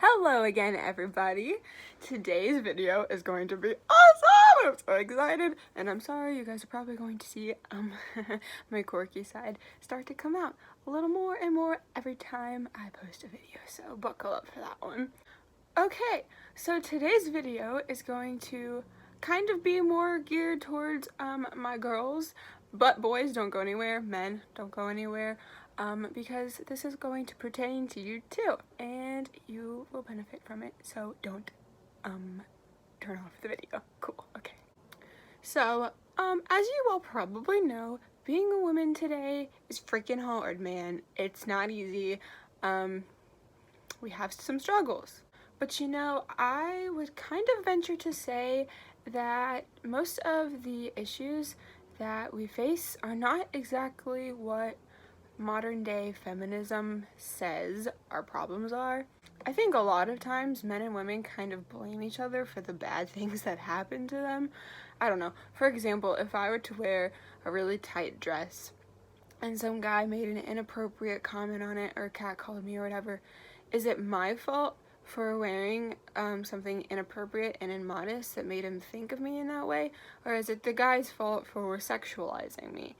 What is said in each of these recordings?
Hello again, everybody. Today's video is going to be awesome! I'm so excited, and I'm sorry you guys are probably going to see my quirky side start to come out a little more and more every time I post a video, so buckle up for that one. Okay, so today's video is going to kind of be more geared towards my girls, but boys, don't go anywhere, men, don't go anywhere. Because this is going to pertain to you too, and you will benefit from it, so don't, turn off the video. Cool, okay. So, as you all probably know, being a woman today is freaking hard, man. It's not easy. We have some struggles. But you know, I would kind of venture to say that most of the issues that we face are not exactly what modern day feminism says our problems are. I think a lot of times men and women kind of blame each other for the bad things that happen to them. I don't know. For example, if I were to wear a really tight dress and some guy made an inappropriate comment on it or catcalled me or whatever, is it my fault for wearing something inappropriate and immodest that made him think of me in that way? Or is it the guy's fault for sexualizing me?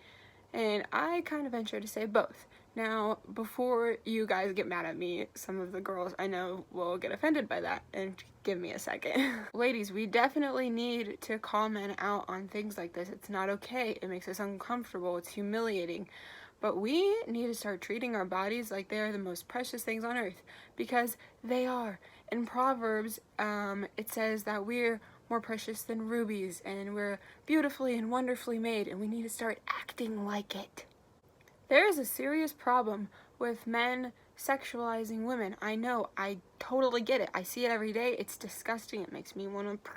And I kind of venture to say both. Now, before you guys get mad at me, some of the girls I know will get offended by that, and give me a second. Ladies, we definitely need to call men out on things like this. It's not okay. It makes us uncomfortable. It's humiliating. But we need to start treating our bodies like they are the most precious things on earth, because they are. In Proverbs, it says that we're more precious than rubies, and we're beautifully and wonderfully made, and we need to start acting like it. There is a serious problem with men sexualizing women. I know, I totally get it. I see it every day. It's disgusting. It makes me want to,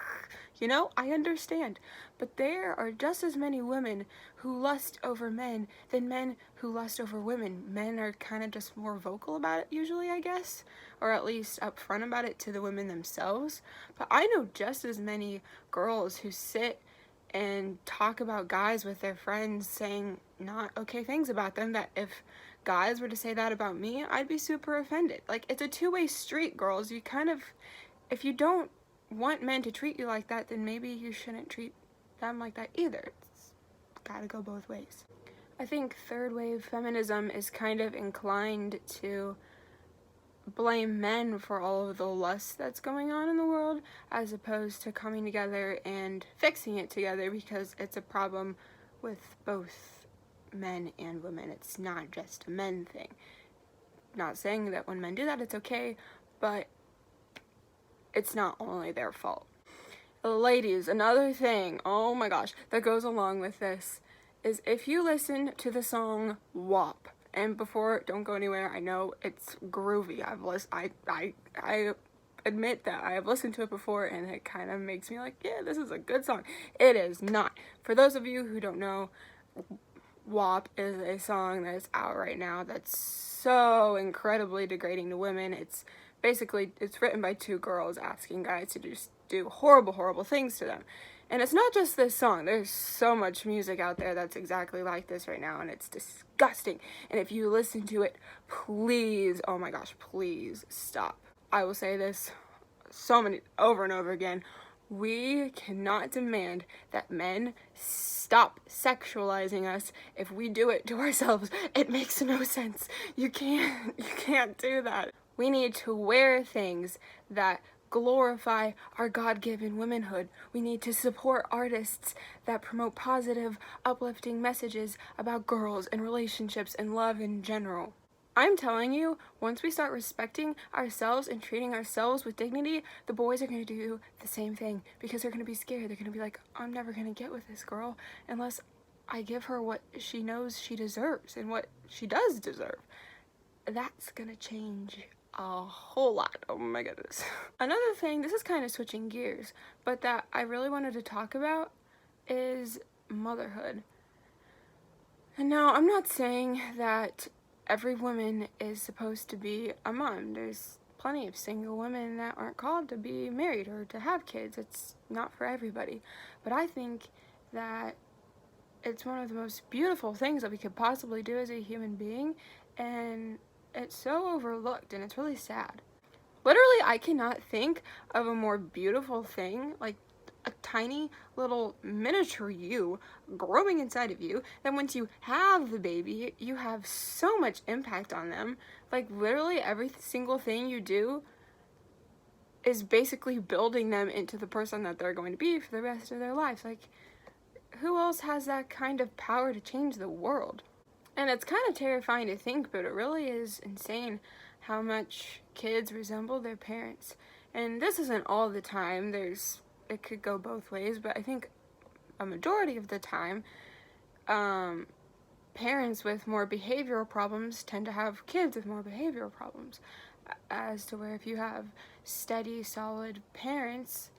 you know, I understand. But there are just as many women who lust over men than men who lust over women. Men are kind of just more vocal about it usually, I guess, or at least upfront about it to the women themselves. But I know just as many girls who sit and talk about guys with their friends saying not okay things about them, that if guys were to say that about me, I'd be super offended. Like, it's a two-way street, girls. You kind of, if you don't want men to treat you like that, then maybe you shouldn't treat them like that either. It's gotta go both ways. I think third wave feminism is kind of inclined to blame men for all of the lust that's going on in the world, as opposed to coming together and fixing it together, because it's a problem with both men and women. It's not just a men thing. Not saying that when men do that it's okay, but it's not only their fault. Ladies, another thing, oh my gosh, that goes along with this is if you listen to the song WAP, and before, don't go anywhere, I know it's groovy. I admit that I have listened to it before, and it kind of makes me like, yeah, this is a good song. It is not. For those of you who don't know, WAP is a song that is out right now that's so incredibly degrading to women. It's basically, it's written by two girls asking guys to just do horrible, horrible things to them. And it's not just this song. There's so much music out there that's exactly like this right now, and it's disgusting. And if you listen to it, please, oh my gosh, please stop. I will say this over and over again. We cannot demand that men stop sexualizing us if we do it to ourselves. It makes no sense. You can't do that. We need to wear things that glorify our God-given womanhood. We need to support artists that promote positive, uplifting messages about girls and relationships and love in general. I'm telling you, once we start respecting ourselves and treating ourselves with dignity, the boys are going to do the same thing, because they're going to be scared. They're going to be like, I'm never going to get with this girl unless I give her what she knows she deserves and what she does deserve. That's going to change a whole lot. Oh my goodness. Another thing, this is kind of switching gears, but that I really wanted to talk about is motherhood. And now, I'm not saying that every woman is supposed to be a mom. There's plenty of single women that aren't called to be married or to have kids. It's not for everybody. But I think that it's one of the most beautiful things that we could possibly do as a human being, and it's so overlooked, and it's really sad. Literally, I cannot think of a more beautiful thing, like a tiny little miniature you growing inside of you, then once you have the baby, you have so much impact on them. Like, literally every single thing you do is basically building them into the person that they're going to be for the rest of their lives. Like, who else has that kind of power to change the world? And it's kind of terrifying to think, but it really is insane how much kids resemble their parents. And this isn't all the time. It could go both ways, but I think a majority of the time, parents with more behavioral problems tend to have kids with more behavioral problems. As to where if you have steady, solid parents,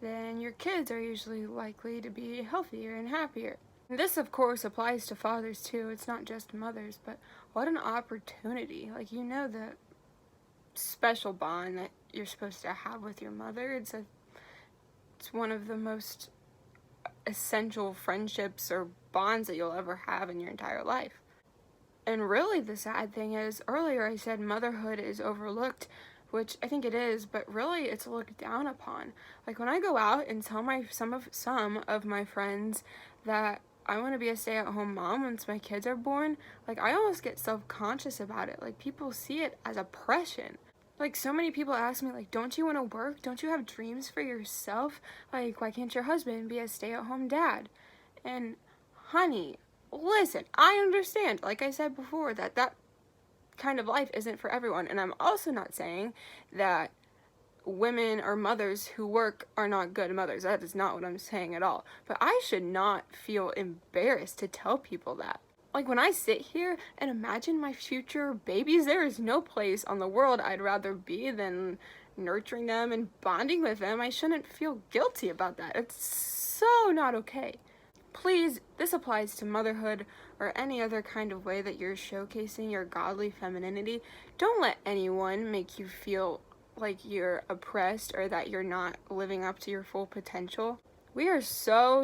then your kids are usually likely to be healthier and happier. And this, of course, applies to fathers too. It's not just mothers, but what an opportunity. Like, you know, the special bond that you're supposed to have with your mother. It's one of the most essential friendships or bonds that you'll ever have in your entire life. And really the sad thing is, earlier I said motherhood is overlooked, which I think it is, but really it's looked down upon. Like, when I go out and tell some of my friends that I want to be a stay-at-home mom once my kids are born, like, I almost get self-conscious about it. Like, people see it as oppression. Like, so many people ask me, like, don't you want to work? Don't you have dreams for yourself? Like, why can't your husband be a stay-at-home dad? And, honey, listen, I understand, like I said before, that kind of life isn't for everyone. And I'm also not saying that women or mothers who work are not good mothers. That is not what I'm saying at all. But I should not feel embarrassed to tell people that. Like, when I sit here and imagine my future babies, there is no place on the world I'd rather be than nurturing them and bonding with them. I shouldn't feel guilty about that. It's so not okay. Please, this applies to motherhood or any other kind of way that you're showcasing your godly femininity. Don't let anyone make you feel like you're oppressed or that you're not living up to your full potential. We are so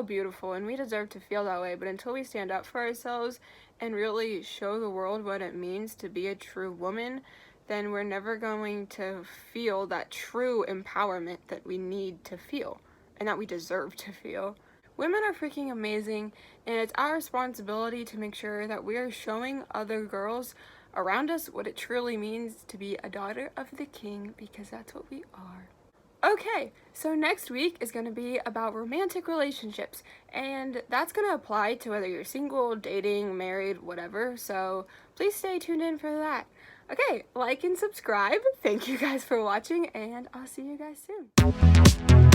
beautiful, and we deserve to feel that way, but until we stand up for ourselves and really show the world what it means to be a true woman, then we're never going to feel that true empowerment that we need to feel and that we deserve to feel. Women are freaking amazing, and it's our responsibility to make sure that we are showing other girls around us what it truly means to be a daughter of the king, because that's what we are. Okay, so next week is going to be about romantic relationships, and that's going to apply to whether you're single, dating, married, whatever, so please stay tuned in for that. Okay, like and subscribe. Thank you guys for watching, and I'll see you guys soon.